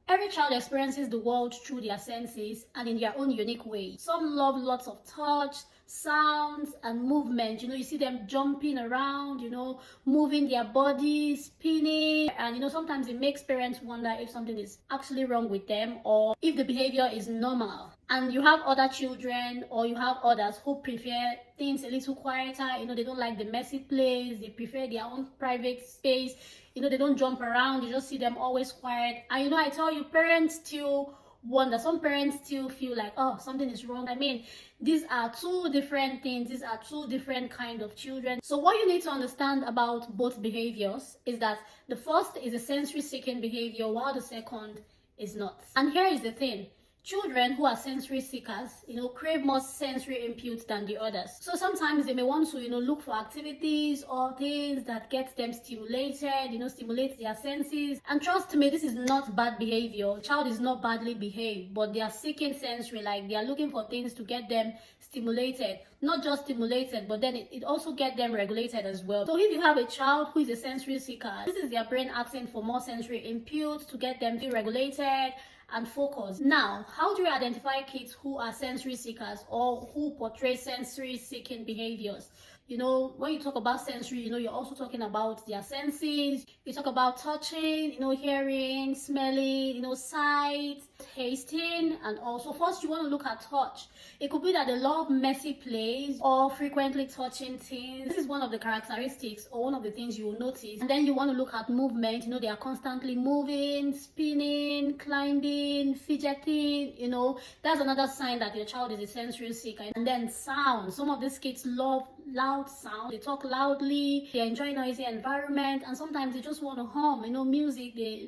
Every child experiences the world through their senses and in their own unique way. Some love lots of touch, sounds, and movement. You see them jumping around, moving their bodies, spinning. And, sometimes it makes parents wonder if something is actually wrong with them or if the behavior is normal. And you have other children or you have others who prefer things a little quieter. They don't like the messy place. They prefer their own private space. They don't jump around. You just see them always quiet. And I tell you, parents still wonder. Some parents still feel like, oh, something is wrong. I mean, these are two different things. These are two different kind of children. So what you need to understand about both behaviors is that the first is a sensory seeking behavior, while the second is not. And here is the thing. Children who are sensory seekers, crave more sensory input than the others. So sometimes they may want to, look for activities or things that get them stimulated, stimulate their senses. And trust me, this is not bad behavior. The child is not badly behaved, but they are seeking sensory, like they are looking for things to get them stimulated. Not just stimulated, but then it also get them regulated as well. So if you have a child who is a sensory seeker, this is their brain asking for more sensory input to get them regulated and focus. Now, how do you identify kids who are sensory seekers or who portray sensory seeking behaviors? When you talk about sensory, you're also talking about their senses. You talk about touching, hearing, smelling, sight, tasting, and also first you want to look at touch. It could be that they love messy plays or frequently touching things. This is one of the characteristics or one of the things you will notice. And then you want to look at movement. They are constantly moving, spinning, climbing, fidgeting. That's another sign that your child is a sensory seeker. And then sound. Some of these kids love loud sound. They talk loudly, they enjoy noisy environment, and sometimes they just want to hum, music. They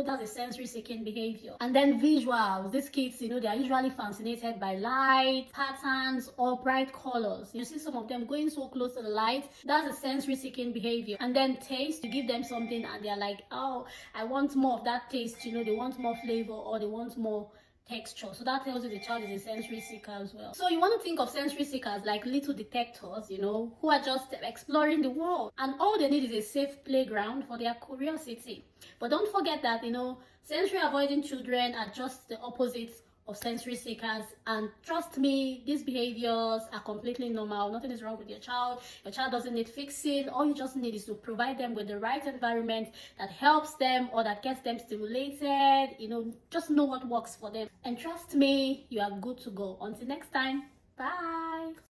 that's a sensory seeking behavior. And then visuals. These kids, they are usually fascinated by light, patterns, or bright colors. You see some of them going so close to the light. That's a sensory seeking behavior. And then taste. You give them something and they're like, oh, I want more of that taste. They want more flavor or they want more texture. So that tells you the child is a sensory seeker as well. So you want to think of sensory seekers like little detectives, who are just exploring the world, and all they need is a safe playground for their curiosity. But don't forget that sensory avoiding children are just the opposite of sensory seekers, and trust me, these behaviors are completely normal. Nothing is wrong with your child. Your child doesn't need fixing. All you just need is to provide them with the right environment that helps them or that gets them stimulated. Just know what works for them, and trust me, you are good to go. Until next time, bye.